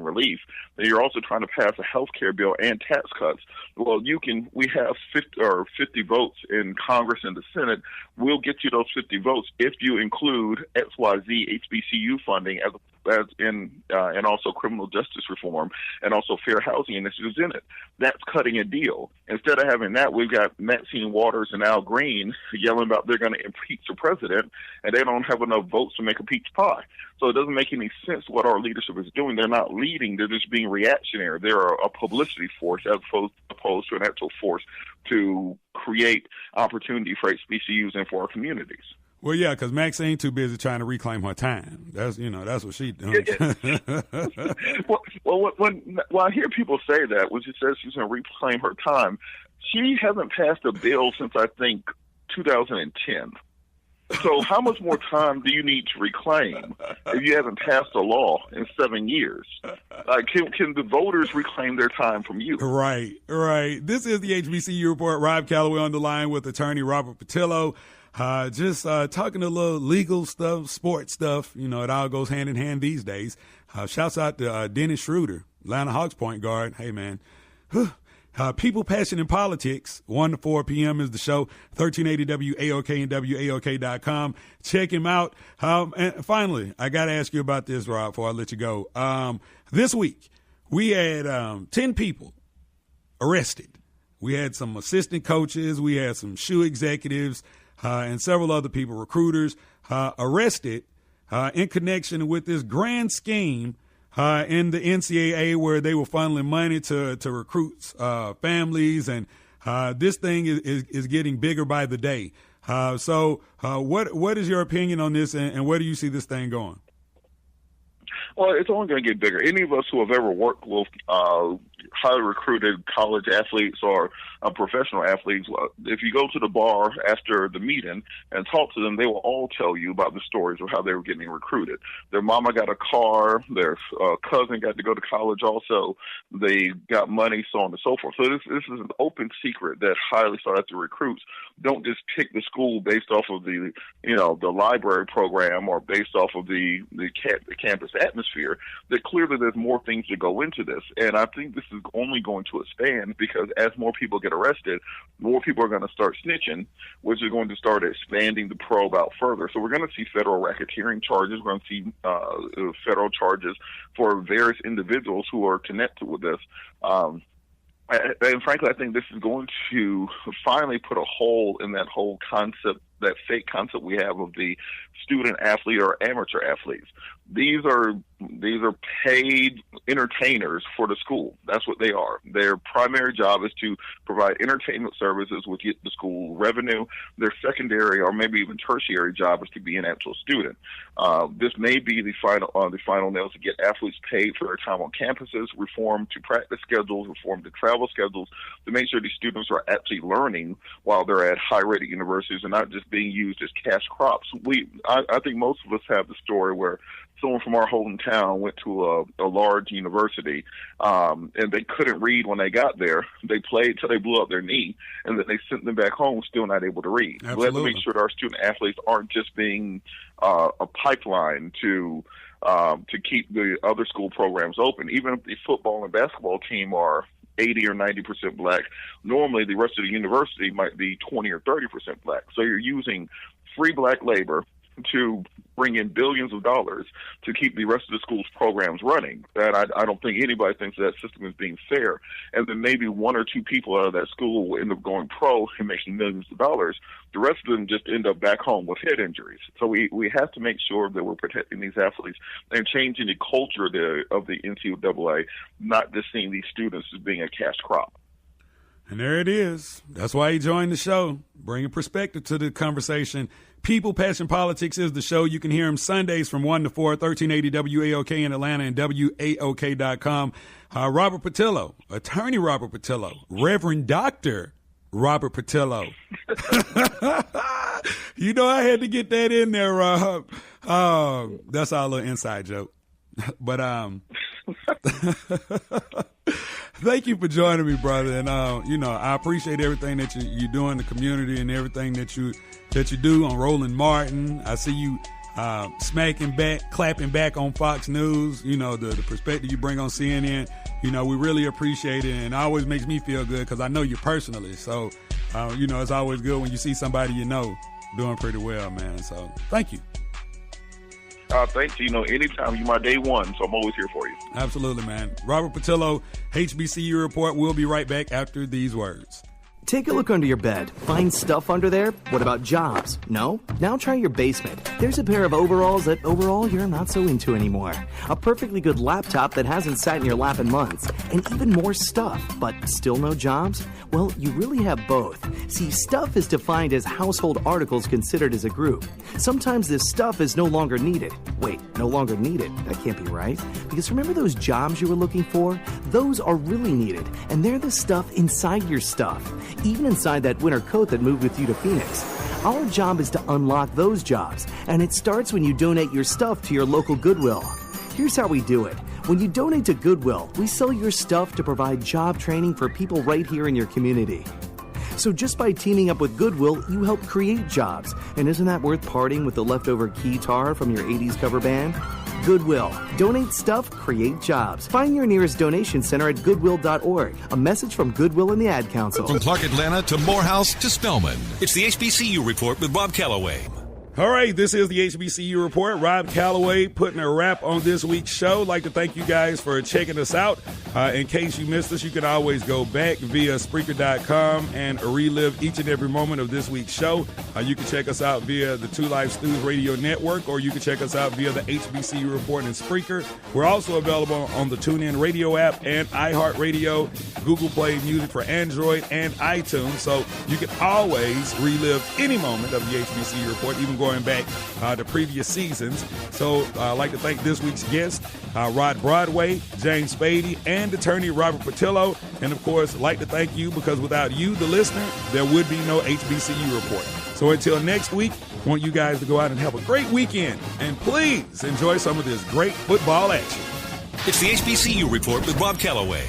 relief. Then you're also trying to pass a health care bill and tax cuts. Well, we have 50 votes in Congress and the Senate. We'll get you those 50 votes if you include XYZ HBCU funding and also criminal justice reform and also fair housing initiatives in it. That's cutting a deal. Instead of having that, we've got Maxine Waters and Al Green yelling about they're going to impeach the president, and they don't have enough votes to make a peach pie. So it doesn't make any sense what our leadership is doing. They're not leading. They're just being reactionary. They're a publicity force as opposed to an actual force to create opportunity for HBCUs and for our communities. Well, yeah, because Maxine too busy trying to reclaim her time. That's what she's doing. Well, I hear people say that when she says she's going to reclaim her time, she hasn't passed a bill since, I think, 2010. So how much more time do you need to reclaim if you haven't passed a law in 7 years? Can the voters reclaim their time from you? Right. This is the HBCU Report. Rob Calloway on the line with attorney Robert Patillo. Just talking a little legal stuff, sports stuff. You know, it all goes hand in hand these days. Shouts out to Dennis Schroeder, Atlanta Hawks point guard. Hey, man. People, Passion, and Politics, 1 to 4 p.m. is the show, 1380 WAOK and WAOK.com. Check him out. And finally, I got to ask you about this, Rob, before I let you go. This week, we had 10 people arrested. We had some assistant coaches. We had some shoe executives and several other people, recruiters, arrested in connection with this grand scheme in the NCAA where they were funneling money to recruit families, and this thing is getting bigger by the day. So what is your opinion on this, and where do you see this thing going? Well, it's only going to get bigger. Any of us who have ever worked with highly recruited college athletes or professional athletes, if you go to the bar after the meeting and talk to them, they will all tell you about the stories of how they were getting recruited. Their mama got a car, their cousin got to go to college also, they got money, so on and so forth. So this is an open secret that highly sought after recruits don't just pick the school based off of the library program or based off of the campus atmosphere. That clearly there's more things that go into this, and I think this is only going to expand because as more people get arrested, more people are going to start snitching, which is going to start expanding the probe out further. So we're going to see federal racketeering charges. We're going to see federal charges for various individuals who are connected with this. And frankly, I think this is going to finally put a hole in that whole concept, that fake concept we have of the student athlete or amateur athletes. These are paid entertainers for the school. That's what they are. Their primary job is to provide entertainment services which get the school revenue. Their secondary or maybe even tertiary job is to be an actual student. This may be the final nail to get athletes paid for their time on campuses, reform to practice schedules, reform to travel schedules, to make sure these students are actually learning while they're at high-rated universities and not just being used as cash crops. I think most of us have the story where someone from our hometown went to a large university, and they couldn't read when they got there. They played till they blew up their knee, and then they sent them back home still not able to read. Absolutely. We have to make sure that our student athletes aren't just being a pipeline to keep the other school programs open. Even if the football and basketball team are 80 or 90% black, normally the rest of the university might be 20 or 30% black. So you're using free black labor to bring in billions of dollars to keep the rest of the school's programs running. And I don't think anybody thinks that system is being fair. And then maybe one or two people out of that school will end up going pro and making millions of dollars. The rest of them just end up back home with head injuries. So we have to make sure that we're protecting these athletes and changing the culture of the NCAA, not just seeing these students as being a cash crop. And there it is. That's why he joined the show, bringing perspective to the conversation. People, Passion, Politics is the show. You can hear him Sundays from 1 to 4, 1380 WAOK in Atlanta and WAOK.com. Robert Patillo, attorney Robert Patillo, Reverend Dr. Robert Patillo. You know, I had to get that in there, Rob. That's our little inside joke. But thank you for joining me, brother. And I appreciate everything that you do in the community and everything that you do on Roland Martin. I see you smacking back, clapping back on Fox News, the perspective you bring on CNN. We really appreciate it, and it always makes me feel good because I know you personally. So, it's always good when you see somebody doing pretty well, man. So, thank you. Thanks. Anytime, you're my day one, so I'm always here for you. Absolutely, man. Robert Patillo, HBCU Report. We'll be right back after these words. Take a look under your bed. Find stuff under there? What about jobs? No? Now try your basement. There's a pair of overalls that overall you're not so into anymore. A perfectly good laptop that hasn't sat in your lap in months. And even more stuff, but still no jobs? Well, you really have both. See, stuff is defined as household articles considered as a group. Sometimes this stuff is no longer needed. Wait, no longer needed? That can't be right. Because remember those jobs you were looking for? Those are really needed, and they're the stuff inside your stuff. Even inside that winter coat that moved with you to Phoenix. Our job is to unlock those jobs, and it starts when you donate your stuff to your local Goodwill. Here's how we do it. When you donate to Goodwill, we sell your stuff to provide job training for people right here in your community. So just by teaming up with Goodwill, you help create jobs. And isn't that worth parting with the leftover keytar from your 80s cover band? Goodwill. Donate stuff, create jobs. Find your nearest donation center at goodwill.org. A message from Goodwill and the Ad Council. From Clark, Atlanta to Morehouse to Spelman. It's the HBCU Report with Bob Calloway. All right, this is the HBCU Report. Rob Calloway putting a wrap on this week's show. I'd like to thank you guys for checking us out. In case you missed us, you can always go back via Spreaker.com and relive each and every moment of this week's show. You can check us out via the 2 Live Stews Radio Network, or you can check us out via the HBCU Report and Spreaker. We're also available on the TuneIn Radio app and iHeartRadio, Google Play Music for Android, and iTunes. So you can always relive any moment of the HBCU Report, even going back to previous seasons. So I'd like to thank this week's guests, Rod Broadway, James Spady, and attorney Robert Patillo. And of course, I'd like to thank you because without you, the listener, there would be no HBCU Report. So until next week, I want you guys to go out and have a great weekend. And please enjoy some of this great football action. It's the HBCU Report with Bob Calloway.